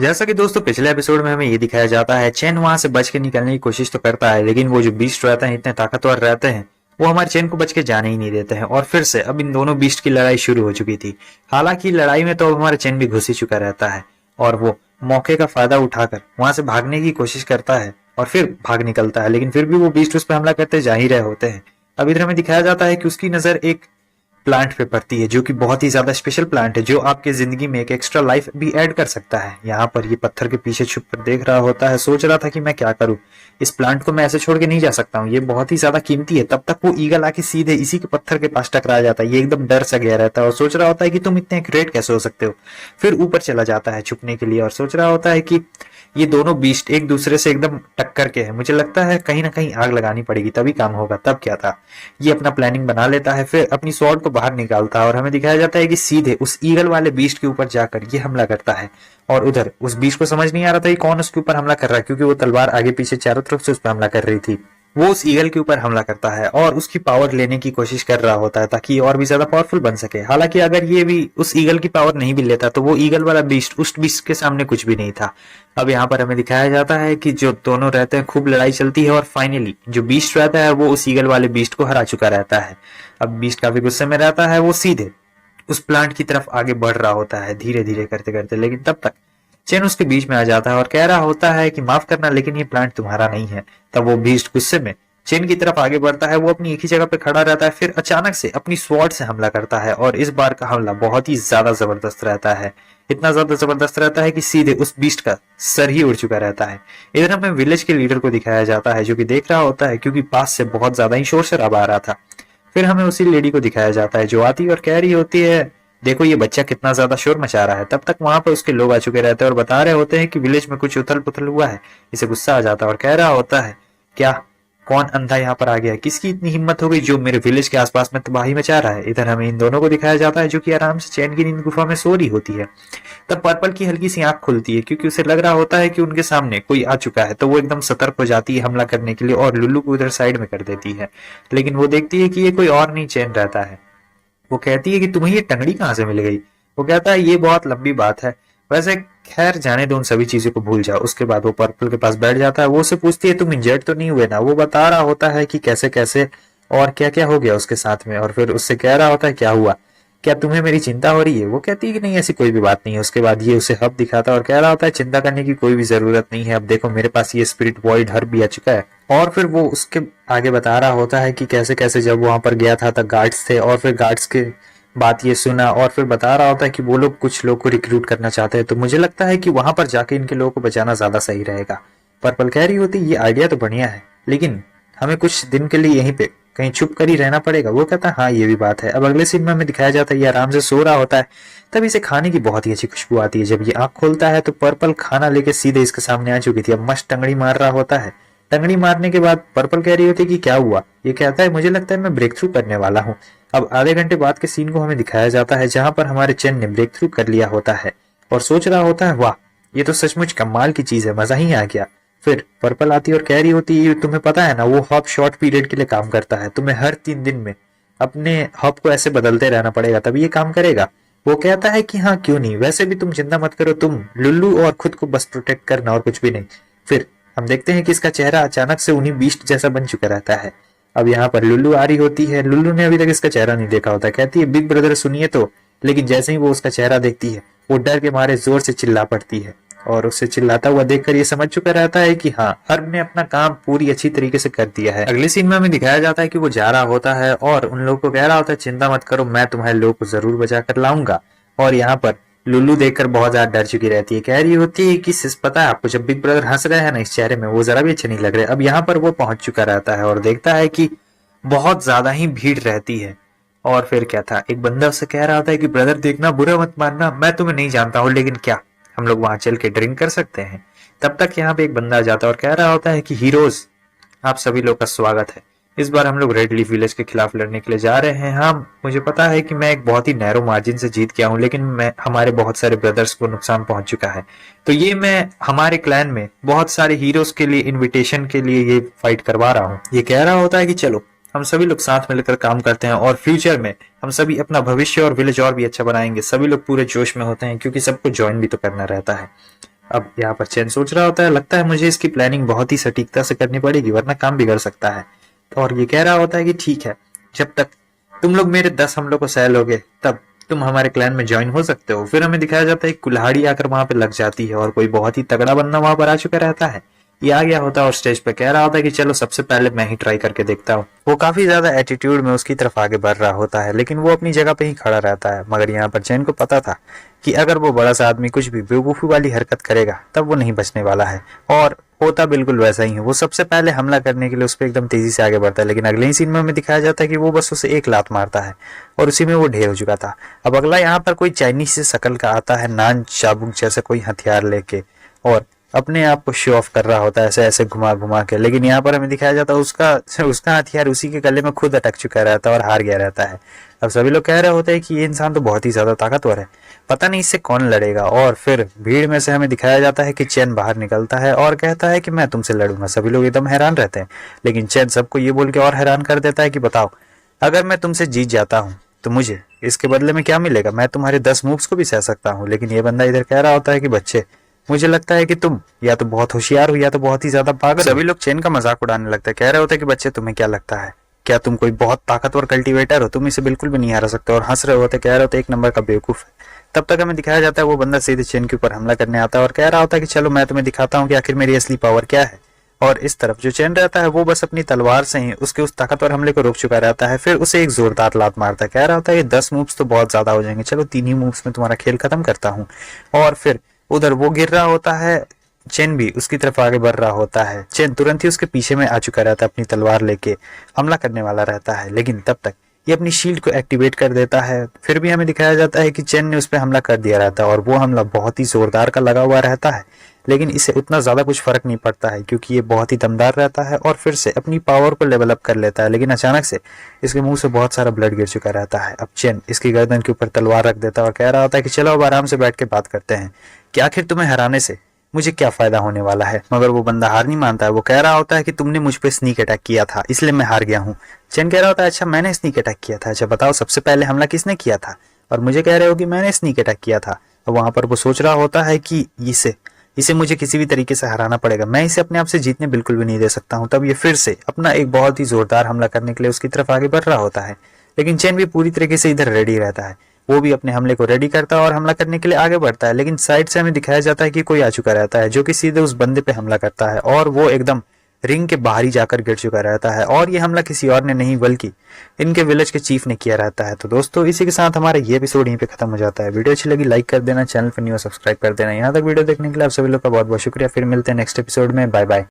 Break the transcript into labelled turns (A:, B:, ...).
A: जैसा कि दोस्तों पिछले एपिसोड में हमें ये दिखाया जाता है, चेन वहां से बच के निकलने की कोशिश तो करता है, लेकिन वो जो बीस्ट रहते हैं इतने ताकतवर रहते हैं, वो हमारे चेन को बच के जाने ही नहीं देते हैं। और फिर से अब इन दोनों बीस्ट की लड़ाई शुरू हो चुकी थी। हालांकि लड़ाई में तो अब हमारा चेन भी घुस ही चुका रहता है और वो मौके का फायदा उठाकर वहां से भागने की कोशिश करता है और फिर भाग निकलता है, लेकिन फिर भी वो बीस्ट उस पर हमला करते जा ही रहे होते हैं। अब इधर हमें दिखाया जाता है कि उसकी नजर एक प्लांट पे पड़ती है, जो कि बहुत ही ज्यादा स्पेशल प्लांट है, जो आपके जिंदगी में एक एक्स्ट्रा लाइफ भी ऐड कर सकता है। यहाँ पर ये पत्थर के पीछे छुप कर देख रहा होता है, सोच रहा था कि मैं क्या करूँ, इस प्लांट को मैं ऐसे छोड़ के नहीं जा सकता हूँ, ये बहुत ही ज्यादा कीमती है। तब तक वो ईगल आके सीधे इसी के पत्थर के पास टकरा जाता है। ये एकदम डर सा गया रहता है और सोच रहा होता है कि तुम इतने एक्यूरेट कैसे हो सकते हो। फिर ऊपर चला जाता है छुपने के लिए और सोच रहा होता है कि ये दोनों बीस्ट एक दूसरे से एकदम टक्कर के हैं, मुझे लगता है कहीं ना कहीं आग लगानी पड़ेगी तभी काम होगा। तब क्या था, ये अपना प्लानिंग बना लेता है, फिर अपनी स्वॉर्ड को बाहर निकालता है और हमें दिखाया जाता है कि सीधे उस ईगल वाले बीस्ट के ऊपर जाकर ये हमला करता है। और उधर उस बीस्ट को समझ नहीं आ रहा था कि कौन उसके ऊपर हमला कर रहा है, क्योंकि वो तलवार आगे पीछे चारों तरफ से उस पर हमला कर रही थी। वो उस ईगल के ऊपर हमला करता है और उसकी पावर लेने की कोशिश कर रहा होता है ताकि और भी ज्यादा पावरफुल बन सके। हालांकि अगर ये भी उस ईगल की पावर नहीं भी लेता तो वो ईगल वाला बीस्ट उस बीस्ट के सामने कुछ भी नहीं था। अब यहाँ पर हमें दिखाया जाता है कि जो दोनों रहते हैं, खूब लड़ाई चलती है और फाइनली जो बीस्ट रहता है वो उस ईगल वाले बीस्ट को हरा चुका रहता है। अब बीस्ट काफी गुस्से में रहता है, वो सीधे उस प्लांट की तरफ आगे बढ़ रहा होता है धीरे धीरे करते करते, लेकिन तब तक चेन उसके बीच में आ जाता है और कह रहा होता है कि माफ करना, लेकिन ये प्लांट तुम्हारा नहीं है। तब वो बीस्ट गुस्से में चेन की तरफ आगे बढ़ता है, वो अपनी एक ही जगह पे खड़ा रहता है, फिर अचानक से अपनी स्वॉर्ड से हमला करता है और इस बार का हमला बहुत ही ज्यादा जबरदस्त रहता है। इतना ज्यादा जबरदस्त रहता है कि सीधे उस बीस्ट का सर ही उड़ चुका रहता है। इधर हमें विलेज के लीडर को दिखाया जाता है जो कि देख रहा होता है, क्योंकि पास से बहुत ज्यादा ही शोर शराबा आ रहा था। फिर हमें उसी लेडी को दिखाया जाता है जो आती और कह रही होती है, देखो ये बच्चा कितना ज्यादा शोर मचा रहा है। तब तक वहां पर उसके लोग आ चुके रहते हैं और बता रहे होते हैं कि विलेज में कुछ उथल पुथल हुआ है। इसे गुस्सा आ जाता है और कह रहा होता है, क्या कौन अंधा यहाँ पर आ गया, किसकी इतनी हिम्मत हो गई जो मेरे विलेज के आसपास में तबाही मचा रहा है। इधर हमें इन दोनों को दिखाया जाता है जो कि आराम से चैन की नींद गुफा में सो रही होती है। तब पर्पल की हल्की सी आंख खुलती है, क्योंकि उसे लग रहा होता है कि उनके सामने कोई आ चुका है, तो वो एकदम सतर्क हो जाती है हमला करने के लिए और लुल्लू को उधर साइड में कर देती है। लेकिन वो देखती है कि ये कोई और नहीं चैन रहता है। वो कहती है कि तुम्हें ये टंगड़ी कहाँ से मिल गई। वो कहता है ये बहुत लंबी बात है, वैसे खैर जाने दो, उन सभी चीजों को भूल जाओ। उसके बाद वो पर्पल के पास बैठ जाता है, वो उसे पूछती है तुम इंजर्ड तो नहीं हुए ना। वो बता रहा होता है कि कैसे कैसे और क्या क्या हो गया उसके साथ में, और फिर उससे कह रहा होता है क्या हुआ, क्या तुम्हें मेरी चिंता हो रही है। वो कहती है कि नहीं ऐसी कोई भी बात नहीं है। उसके बाद ये उसे हब दिखाता है और कह रहा होता है चिंता करने की कोई भी जरूरत नहीं है, अब देखो मेरे पास ये स्पिरिट वॉइड हर्ब भी आ चुका है। और फिर वो उसके आगे बता रहा होता है कि कैसे कैसे जब वहां पर गया था तब गार्ड्स थे, और फिर गार्ड्स के बात ये सुना, और फिर बता रहा होता है कि वो लोग कुछ लोग को रिक्रूट करना चाहते हैं, तो मुझे लगता है कि वहां पर जाके इनके लोगों को बचाना ज्यादा सही रहेगा। पर्पल कह रही होती ये आइडिया तो बढ़िया है, लेकिन हमें कुछ दिन के लिए यहीं पे कहीं छुप कर ही रहना पड़ेगा। वो कहता है हाँ ये भी बात है। अब अगले सीन में हमें दिखाया जाता है ये आराम से सो रहा होता है, तब इसे खाने की बहुत ही अच्छी खुशबू आती है। जब ये आंख खोलता है तो पर्पल खाना लेके सीधे इसके सामने आ चुकी थी। अब मस्त टंगड़ी मार रहा होता है। टंगड़ी मारने के बाद पर्पल कह रही होती है कि क्या हुआ। ये कहता है मुझे लगता है मैं ब्रेक थ्रू करने वाला हूँ। अब आधे घंटे बाद के सीन को हमें दिखाया जाता है जहां पर हमारे चेन ने ब्रेक थ्रू कर लिया होता है और सोच रहा होता है वाह ये तो सचमुच कमाल की चीज है, मजा ही आ गया। फिर पर्पल आती और कह रही होती है तुम्हें पता है ना वो हब शॉर्ट पीरियड के लिए काम करता है, तुम्हें हर 3 दिन में अपने हब को ऐसे बदलते रहना पड़ेगा तभी ये काम करेगा। वो कहता है कि हाँ क्यों नहीं, वैसे भी तुम चिंता मत करो, तुम लुल्लू और खुद को बस प्रोटेक्ट करना और कुछ भी नहीं। फिर हम देखते हैं कि इसका चेहरा अचानक से उन्हीं बीस्ट जैसा बन चुका रहता है। अब यहाँ पर लुल्लू आ रही होती है। लुल्लू ने अभी तक इसका चेहरा नहीं देखा होता, कहती है बिग ब्रदर सुनिए तो, लेकिन जैसे ही वो उसका चेहरा देखती है वो डर के मारे जोर से चिल्ला पड़ती है और उसे चिल्लाता हुआ देखकर ये समझ चुका रहता है कि हाँ हर्ब ने अपना काम पूरी अच्छी तरीके से कर दिया है। अगले सीन में हमें दिखाया जाता है कि वो जा रहा होता है और उन लोगों को कह रहा होता है चिंता मत करो, मैं तुम्हारे लोगों को जरूर बचा कर लाऊंगा। और यहाँ पर लुल्लू देखकर बहुत ज्यादा डर चुकी रहती है, कह रही होती है कि सिस पता है आपको जब बिग ब्रदर हंस रहे हैं ना इस चेहरे में वो जरा भी अच्छे नहीं लग रहे। अब यहाँ पर वो पहुंच चुका रहता है और देखता है कि बहुत ज्यादा ही भीड़ रहती है। और फिर क्या था, एक बंदा उससे कह रहा होता है कि ब्रदर देखना बुरा मत मानना, मैं तुम्हें नहीं जानता हूँ, लेकिन क्या हम लोग वहां चल के ड्रिंक कर सकते हैं। तब तक यहाँ पे एक बंदा आ जाता है और कह रहा होता है कि हीरोज आप सभी लोग का स्वागत है, इस बार हम लोग रेड लीफ विलेज के खिलाफ लड़ने के लिए जा रहे हैं। हाँ मुझे पता है कि मैं एक बहुत ही नैरो मार्जिन से जीत गया हूँ, लेकिन मैं हमारे बहुत सारे ब्रदर्स को नुकसान पहुंच चुका है, तो ये मैं हमारे क्लैन में बहुत सारे हीरोज के लिए इनविटेशन के लिए ये फाइट करवा रहा हूँ। ये कह रहा होता है कि चलो हम सभी लोग साथ मिलकर काम करते हैं और फ्यूचर में हम सभी अपना भविष्य और विलेज और भी अच्छा बनाएंगे। सभी लोग पूरे जोश में होते हैं क्योंकि सबको ज्वाइन भी तो करना रहता है। अब यहाँ पर चैन सोच रहा होता है, लगता है मुझे इसकी प्लानिंग बहुत ही सटीकता से करनी पड़ेगी वरना काम बिगड़ सकता है। और ये कह रहा होता है कि ठीक है, जब तक तुम लोग मेरे 10 हमलों को सह लोगे तब तुम हमारे क्लैन में ज्वाइन हो सकते हो। फिर हमें दिखाया जाता है कुल्हाड़ी आकर वहां पे लग जाती है और कोई बहुत ही तगड़ा बंदा वहां पर आ चुका रहता है। ये आ गया होता है और स्टेज पे कह रहा होता है कि चलो सबसे पहले मैं ही ट्राई करके देखता हूँ। वो काफी ज्यादा एटीट्यूड में उसकी तरफ आगे बढ़ रहा होता है, लेकिन वो अपनी जगह पे ही खड़ा रहता है। मगर यहाँ पर चैन को पता था कि अगर वो बड़ा सा आदमी कुछ भी बेवकूफी वाली हरकत करेगा तब वो नहीं बचने वाला है। और होता बिल्कुल वैसा ही है। वो सबसे पहले हमला करने के लिए उस पर एकदम तेजी से आगे बढ़ता है, लेकिन अगले ही सीन में हमें दिखाया जाता है कि वो बस उसे एक लात मारता है और उसी में वो ढेर हो चुका था। अब अगला यहाँ पर कोई चाइनीज से शकल का आता है, नान चाबुक जैसे कोई हथियार लेके, और अपने आप को शो ऑफ कर रहा होता है ऐसे ऐसे घुमा घुमा के। लेकिन यहाँ पर हमें दिखाया जाता है उसका हथियार उसी के गले में खुद अटक चुका रहता है और हार गया रहता है। अब सभी लोग कह रहे होते हैं कि ये इंसान तो बहुत ही ज्यादा ताकतवर है, पता नहीं इससे कौन लड़ेगा। और फिर भीड़ में से हमें दिखाया जाता है कि चैन बाहर निकलता है और कहता है कि मैं तुमसे लड़ूंगा। सभी लोग एकदम हैरान रहते हैं, लेकिन चैन सबको ये बोल के और हैरान कर देता है कि बताओ, अगर मैं तुमसे जीत जाता हूँ तो मुझे इसके बदले में क्या मिलेगा? मैं तुम्हारे 10 मूव्स को भी सह सकता हूँ। लेकिन ये बंदा इधर कह रहा होता है कि बच्चे, मुझे लगता है कि तुम या तो बहुत होशियार हो या तो बहुत ही ज्यादा पागल। सभी लोग चैन का मजाक उड़ाने लगते हैं, कह रहे होते हैं कि बच्चे तुम्हें क्या लगता है, क्या तुम कोई बहुत ताकतवर कल्टीवेटर हो? तुम इसे बिल्कुल भी नहीं हरा सकते। और हंस रहे होते, कह रहे होते एक नंबर का बेवकूफ है। तब तक हमें दिखाया जाता है वो बंदा सीधे चैन के ऊपर हमला करने आता है और कह रहा होता है कि चलो मैं तुम्हें दिखाता हूँ कि आखिर मेरी असली पावर क्या है। और इस तरफ जो चैन रहता है वो बस अपनी तलवार से ही उसके उस ताकतवर हमले को रोक चुका रहता है। फिर उसे एक जोरदार लात मारता है, कह रहा होता है ये 10 मूव्स तो बहुत ज्यादा हो जाएंगे, चलो 3 ही मूव्स में तुम्हारा खेल खत्म करता हूँ। और फिर उधर वो गिर रहा होता है, चैन भी उसकी तरफ आगे बढ़ रहा होता है। चैन तुरंत ही उसके पीछे में आ चुका रहता है, अपनी तलवार लेके हमला करने वाला रहता है। लेकिन तब तक ये अपनी शील्ड को एक्टिवेट कर देता है। फिर भी हमें दिखाया जाता है कि चैन ने उस पर हमला कर दिया रहता है और वो हमला बहुत ही जोरदार का लगा हुआ रहता है। लेकिन इसे उतना ज्यादा कुछ फर्क नहीं पड़ता है क्योंकि ये बहुत ही दमदार रहता है और फिर से अपनी पावर को लेवल अप कर लेता है। लेकिन अचानक से इसके मुंह से बहुत सारा ब्लड गिर चुका रहता है। अब चैन इसकी गर्दन के ऊपर तलवार रख देता है और कह रहा होता है कि चलो अब आराम से बैठ के बात करते हैं कि आखिर तुम्हें हराने से मुझे क्या फायदा होने वाला है। मगर वो बंदा हार नहीं मानता है। वो कह रहा होता है कि तुमने मुझ पे स्नीक अटैक किया था इसलिए मैं हार गया हूँ। चैन कह रहा होता है अच्छा मैंने स्नीक अटैक किया था, अच्छा बताओ सबसे पहले हमला किसने किया था? और मुझे कह रहे हो कि मैंने स्नीक अटैक किया था। और वहां पर वो सोच रहा होता है कि इसे मुझे किसी भी तरीके से हराना पड़ेगा, मैं इसे अपने आप से जीतने बिल्कुल भी नहीं दे सकता हूँ। तब ये फिर से अपना एक बहुत ही जोरदार हमला करने के लिए उसकी तरफ आगे बढ़ रहा होता है। लेकिन चैन भी पूरी तरीके से इधर रेडी रहता है, वो भी अपने हमले को रेडी करता है और हमला करने के लिए आगे बढ़ता है। लेकिन साइड से हमें दिखाया जाता है कि कोई आ चुका रहता है जो कि सीधे उस बंदे पे हमला करता है और वो एकदम रिंग के बाहर ही जाकर गिर चुका रहता है। और ये हमला किसी और ने नहीं बल्कि इनके विलेज के चीफ ने किया रहता है। तो दोस्तों इसी के साथ हमारा ये एपिसोड यहीं पे खत्म हो जाता है। वीडियो अच्छी लगी लाइक कर देना, चैनल पर न्यू सब्सक्राइब कर देना। यहाँ तक वीडियो देखने के लिए आप सभी लोग का बहुत बहुत शुक्रिया। फिर मिलते हैं नेक्स्ट एपिसोड में। Bye bye.